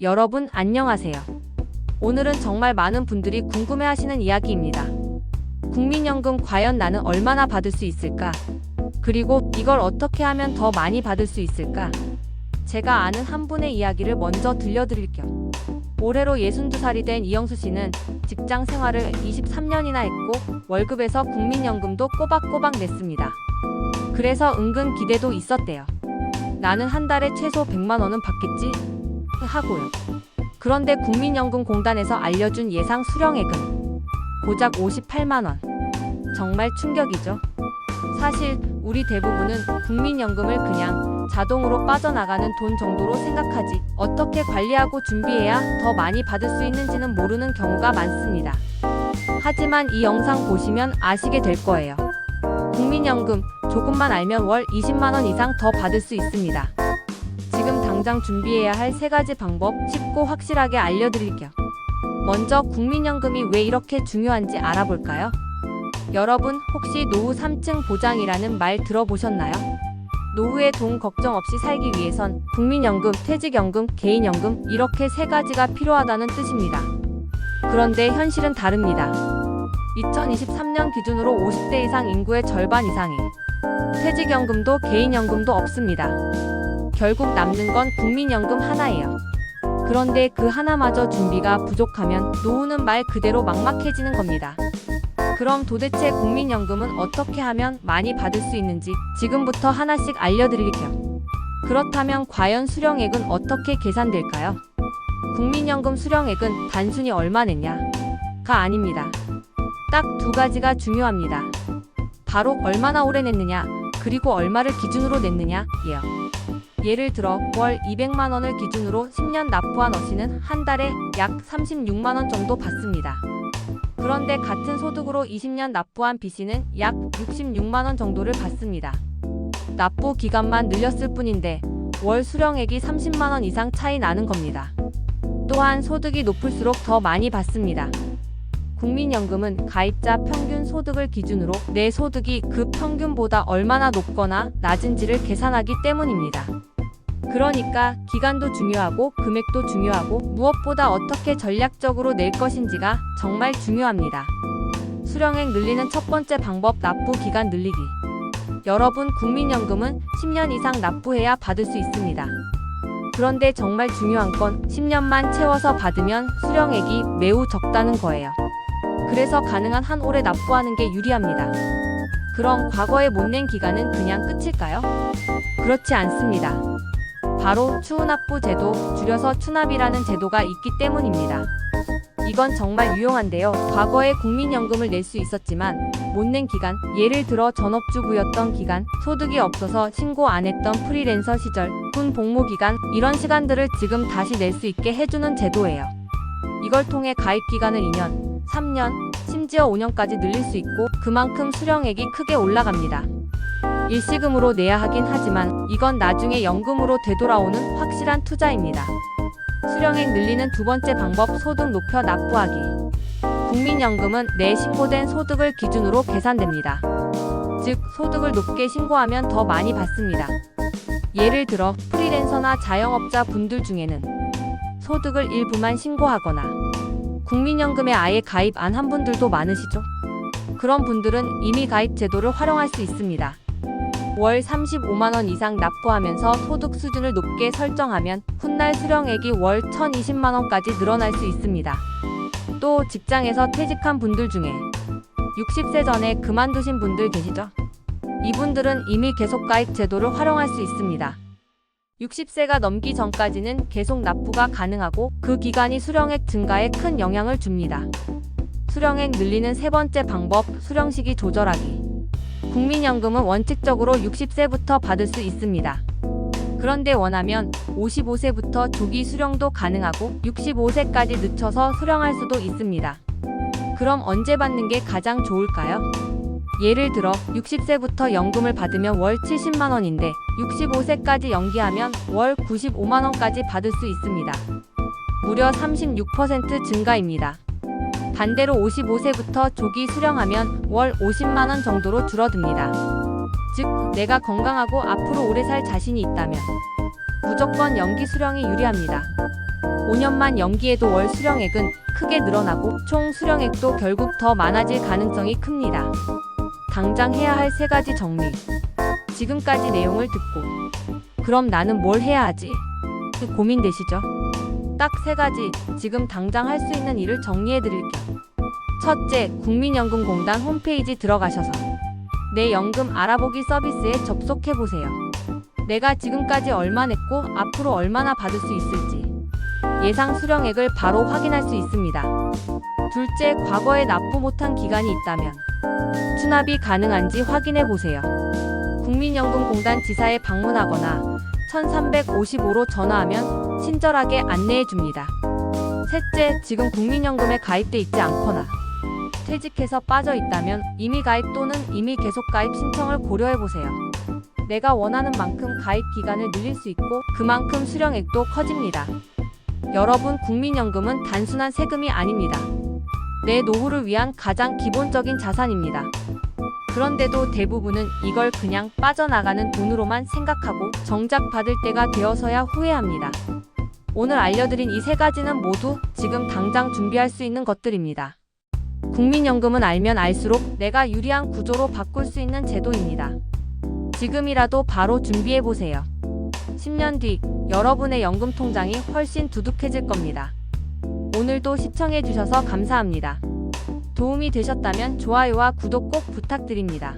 여러분 안녕하세요. 오늘은 정말 많은 분들이 궁금해하시는 이야기입니다. 국민연금 과연 나는 얼마나 받을 수 있을까? 그리고 이걸 어떻게 하면 더 많이 받을 수 있을까? 제가 아는 한 분의 이야기를 먼저 들려드릴 겸 올해로 62살이 된 이영수 씨는 직장 생활을 23년이나 했고 월급에서 국민연금도 꼬박꼬박 냈습니다. 그래서 은근 기대도 있었대요. 나는 한 달에 최소 100만 원은 받겠지? 하고요. 그런데 국민연금공단에서 알려준 예상 수령액은 고작 58만 원. 정말 충격이죠. 사실 우리 대부분은 국민연금을 그냥 자동으로 빠져나가는 돈 정도로 생각하지 어떻게 관리하고 준비해야 더 많이 받을 수 있는지는 모르는 경우가 많습니다. 하지만 이 영상 보시면 아시게 될 거예요. 국민연금 조금만 알면 월 20만 원 이상 더 받을 수 있습니다. 지금 당장 준비해야 할 3가지 방법 쉽고 확실하게 알려드릴게요. 먼저 국민연금이 왜 이렇게 중요한지 알아볼까요? 여러분 혹시 노후 3층 보장이라는 말 들어보셨나요? 노후에 돈 걱정 없이 살기 위해선 국민연금, 퇴직연금, 개인연금 이렇게 3가지가 필요하다는 뜻입니다. 그런데 현실은 다릅니다. 2023년 기준으로 50대 이상 인구의 절반 이상이 퇴직연금도 개인연금도 없습니다. 결국 남는 건 국민연금 하나예요. 그런데 그 하나마저 준비가 부족하면 노후는 말 그대로 막막해지는 겁니다. 그럼 도대체 국민연금은 어떻게 하면 많이 받을 수 있는지 지금부터 하나씩 알려드릴게요. 그렇다면 과연 수령액은 어떻게 계산될까요? 국민연금 수령액은 단순히 얼마 냈냐가 아닙니다. 딱 2가지가 중요합니다. 바로 얼마나 오래 냈느냐, 그리고 얼마를 기준으로 냈느냐예요. 예를 들어 월 200만 원을 기준으로 10년 납부한 어시는 한 달에 약 36만 원 정도 받습니다. 그런데 같은 소득으로 20년 납부한 B씨는 약 66만 원 정도를 받습니다. 납부 기간만 늘렸을 뿐인데 월 수령액이 30만 원 이상 차이 나는 겁니다. 또한 소득이 높을수록 더 많이 받습니다. 국민연금은 가입자 평균 소득을 기준으로 내 소득이 그 평균보다 얼마나 높거나 낮은지를 계산하기 때문입니다. 그러니까 기간도 중요하고 금액도 중요하고 무엇보다 어떻게 전략적으로 낼 것인지가 정말 중요합니다. 수령액 늘리는 첫 번째 방법 납부 기간 늘리기. 여러분 국민연금은 10년 이상 납부해야 받을 수 있습니다. 그런데 정말 중요한 건 10년만 채워서 받으면 수령액이 매우 적다는 거예요. 그래서 가능한 한 오래 납부하는 게 유리합니다. 그럼 과거에 못 낸 기간은 그냥 끝일까요? 그렇지 않습니다. 바로 추후납부 제도, 줄여서 추납이라는 제도가 있기 때문입니다. 이건 정말 유용한데요. 과거에 국민연금을 낼 수 있었지만 못 낸 기간, 예를 들어 전업주부였던 기간, 소득이 없어서 신고 안 했던 프리랜서 시절, 군 복무 기간, 이런 시간들을 지금 다시 낼 수 있게 해주는 제도예요. 이걸 통해 가입 기간을 2년, 3년, 심지어 5년까지 늘릴 수 있고 그만큼 수령액이 크게 올라갑니다. 일시금으로 내야 하긴 하지만 이건 나중에 연금으로 되돌아오는 확실한 투자입니다. 수령액 늘리는 2번째 방법 소득 높여 납부하기. 국민연금은 내 신고된 소득을 기준으로 계산됩니다. 즉 소득을 높게 신고하면 더 많이 받습니다. 예를 들어 프리랜서나 자영업자 분들 중에는 소득을 일부만 신고하거나 국민연금에 아예 가입 안 한 분들도 많으시죠? 그런 분들은 이미 가입 제도를 활용할 수 있습니다. 월 35만 원 이상 납부하면서 소득 수준을 높게 설정하면 훗날 수령액이 월 1,020만 원까지 늘어날 수 있습니다. 또 직장에서 퇴직한 분들 중에 60세 전에 그만두신 분들 계시죠? 이분들은 이미 계속 가입 제도를 활용할 수 있습니다. 60세가 넘기 전까지는 계속 납부가 가능하고 그 기간이 수령액 증가에 큰 영향을 줍니다. 수령액 늘리는 3번째 방법 수령 시기 조절하기. 국민연금은 원칙적으로 60세부터 받을 수 있습니다. 그런데 원하면 55세부터 조기 수령도 가능하고 65세까지 늦춰서 수령할 수도 있습니다. 그럼 언제 받는 게 가장 좋을까요? 예를 들어 60세부터 연금을 받으면 월 70만 원인데 65세까지 연기하면 월 95만 원까지 받을 수 있습니다. 무려 36% 증가입니다. 반대로 55세부터 조기 수령하면 월 50만 원 정도로 줄어듭니다. 즉, 내가 건강하고 앞으로 오래 살 자신이 있다면 무조건 연기 수령이 유리합니다. 5년만 연기해도 월 수령액은 크게 늘어나고 총 수령액도 결국 더 많아질 가능성이 큽니다. 당장 해야 할 3가지 정리. 지금까지 내용을 듣고 그럼 나는 뭘 해야 하지? 고민되시죠? 딱 3가지 지금 당장 할 수 있는 일을 정리해 드릴게요. 첫째, 국민연금공단 홈페이지 들어가셔서 내 연금 알아보기 서비스에 접속해 보세요. 내가 지금까지 얼마 냈고 앞으로 얼마나 받을 수 있을지 예상 수령액을 바로 확인할 수 있습니다. 둘째, 과거에 납부 못한 기간이 있다면 추납이 가능한지 확인해 보세요. 국민연금공단 지사에 방문하거나 1355로 전화하면 친절하게 안내해 줍니다. 셋째, 지금 국민연금에 가입돼 있지 않거나 퇴직해서 빠져 있다면 임의 가입 또는 임의 계속 가입 신청을 고려해 보세요. 내가 원하는 만큼 가입 기간을 늘릴 수 있고 그만큼 수령액도 커집니다. 여러분, 국민연금은 단순한 세금이 아닙니다. 내 노후를 위한 가장 기본적인 자산입니다. 그런데도 대부분은 이걸 그냥 빠져나가는 돈으로만 생각하고 정작 받을 때가 되어서야 후회합니다. 오늘 알려드린 이 3가지는 모두 지금 당장 준비할 수 있는 것들입니다. 국민연금은 알면 알수록 내가 유리한 구조로 바꿀 수 있는 제도입니다. 지금이라도 바로 준비해보세요. 10년 뒤 여러분의 연금 통장이 훨씬 두둑해질 겁니다. 오늘도 시청해주셔서 감사합니다. 도움이 되셨다면 좋아요와 구독 꼭 부탁드립니다.